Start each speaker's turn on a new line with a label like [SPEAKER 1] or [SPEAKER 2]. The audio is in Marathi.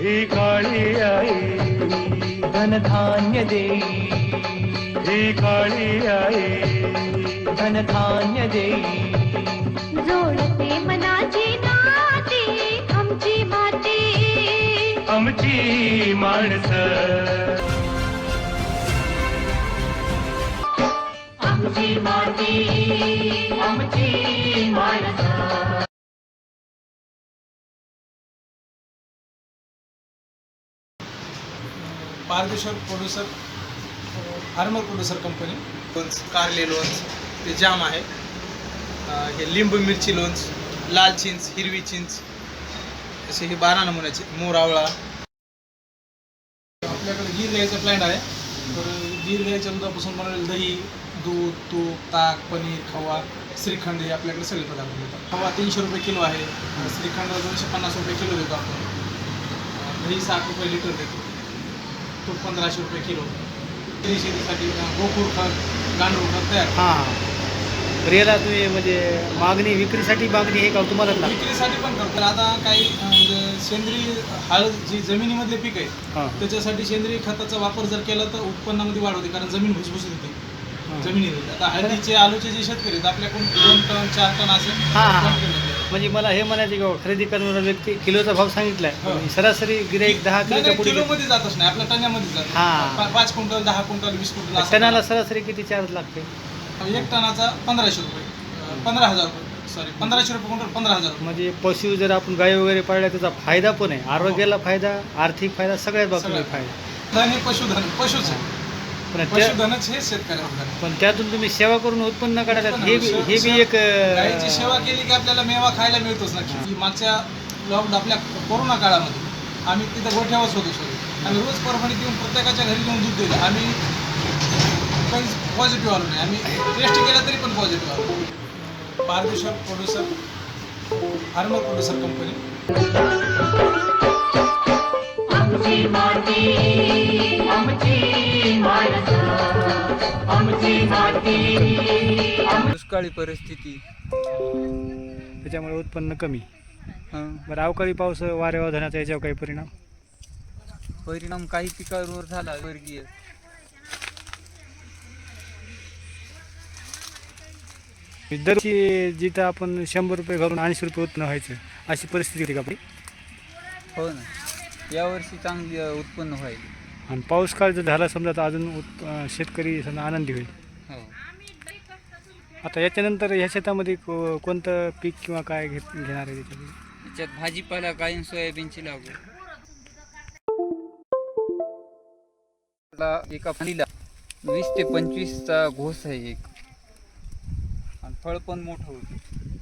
[SPEAKER 1] ही काळी आई
[SPEAKER 2] धनधान्य देई,
[SPEAKER 1] ही काळी आई
[SPEAKER 2] धनधान्य देई.
[SPEAKER 3] जोडते मनाची नाती आमची माती,
[SPEAKER 1] आमची माणसं,
[SPEAKER 3] आमची माती आमची माणसं.
[SPEAKER 4] Pardeshwar producer farmer producer company loans, कारले लोन्स, ते जाम आहे. हे लिंबू मिरची लोन्स, लाल चिंच, हिरवी चिंच, असे हे 12 नमुन्याचे, मोर आवळा. आपल्याकडे गीर गाईचा प्लॅन्ट आहे. तर गीर गाईच्या दुधापासून बनवलेलं दही, दूध, तूप, ताक, पनीर, खवा, श्रीखंड हे आपल्याकडे सगळे पदार्थ मिळतात. खवा 300 रुपये किलो आहे. श्रीखंड 250 रुपये किलो देतो आपण. दही 60 रुपये लिटर देतो. तूप 1500 रुपये किलो. शेतीसाठी गोकुळ खत, गांडूळ खत तयार.
[SPEAKER 5] हां हां. रिअला तुम्ही म्हणजे मागणी विक्रीसाठी मागणी आहे का तुम्हाला ना?
[SPEAKER 4] विक्रीसाठी पण करतो. तर आता काही सेंद्रिय हळद जी जमिनीमधले पीक आहे
[SPEAKER 5] हां
[SPEAKER 4] त्याच्यासाठी सेंद्रिय खताचा वापर जर केला तर उत्पन्नामध्ये वाढ होते, कारण जमीन भुसभुशीत होते जमिनीत. आता हळदीचे आलूचे जे शेतकरी आहेत आपल्याकडून 2 टन 4 टन असं
[SPEAKER 5] हां हां.
[SPEAKER 4] quantity मिळते.
[SPEAKER 5] म्हणजे मला हे म्हणायचे की खरेदी करणारा व्यक्ती किलोचा भाव सांगितलाय,
[SPEAKER 4] हो.
[SPEAKER 5] सरासरी गिऱ्हाईक 10 किलोच्या पुढे
[SPEAKER 4] किलोमध्ये जातच नाही, आपल्या टन्यामध्ये जात.
[SPEAKER 5] हां.
[SPEAKER 4] 5 क्विंटल, 10 क्विंटल, 20 क्विंटल असं.
[SPEAKER 5] टनाला सरासरी किती चार्ज लागते?
[SPEAKER 4] 1 टनाचा 1500 रुपये, 15,000 रुपये, सॉरी 1500 रुपये क्विंटल, 15,000 रुपये.
[SPEAKER 5] म्हणजे पशु जर आपण गाय वगैरे पाळल्या त्याचा फायदा पण आहे, आरोग्याला फायदा, आर्थिक फायदा, सगळ्याच बाबतीत
[SPEAKER 4] सगळ्यात.
[SPEAKER 5] फायदा.
[SPEAKER 4] धन हे पशुधन, पशुच आहे.
[SPEAKER 5] पण
[SPEAKER 4] पशुधनच हे शेतकऱ्याचं धन.
[SPEAKER 5] पण त्यातून तुम्ही सेवा करून उत्पन्न काढायला हे बी एक
[SPEAKER 4] गायीची सेवा केली की आपल्याला मेवा खायला मिळतोच नक्की. मागच्या लॉकडाऊन आपल्या कोरोना काळामध्ये आम्ही तिथं गोठ्यावरच होतो सगळे. आम्ही रोज परभणीत येऊन प्रत्येकाच्या घरी घेऊन दूध दिलं. आम्ही काही पॉझिटिव्ह आलो नाही. आम्ही टेस्ट केला तरी पण पॉझिटिव्ह आलो. Pardeshwar producer farmer producer company.
[SPEAKER 3] आमची माती आमची माणसं, आमची माती
[SPEAKER 6] दुष्काळी परिस्थिती.
[SPEAKER 5] त्याच्यामुळे उत्पन्न कमी.
[SPEAKER 6] हं.
[SPEAKER 5] बरं, अवकाळी पाऊस, वाऱ्या वादळाचा याच्यावर काही परिणाम?
[SPEAKER 6] परिणाम काही पिकांवर झाला वर्गीय.
[SPEAKER 5] दरवर्षी जिथं आपण 100 रुपये घालून 80 रुपये उत्पन्न व्हायचं, अशी परिस्थिती होती का आपली?
[SPEAKER 6] हो ना, यावर्षी चांगली उत्पन्न होईल.
[SPEAKER 5] आणि पाऊस काळ जर झाला समजा तर अजून शेतकरी समजा आनंदी होईल.
[SPEAKER 6] हो.
[SPEAKER 5] आता याच्यानंतर ह्या शेतामध्ये कोणतं पीक किंवा काय घेणार आहे त्याच्यामध्ये?
[SPEAKER 6] त्याच्यात भाजीपाला काही सोयाबीनची लागवड. एका फळीला 20 ते 25चा घोस आहे एक, आणि फळ पण मोठं होतं.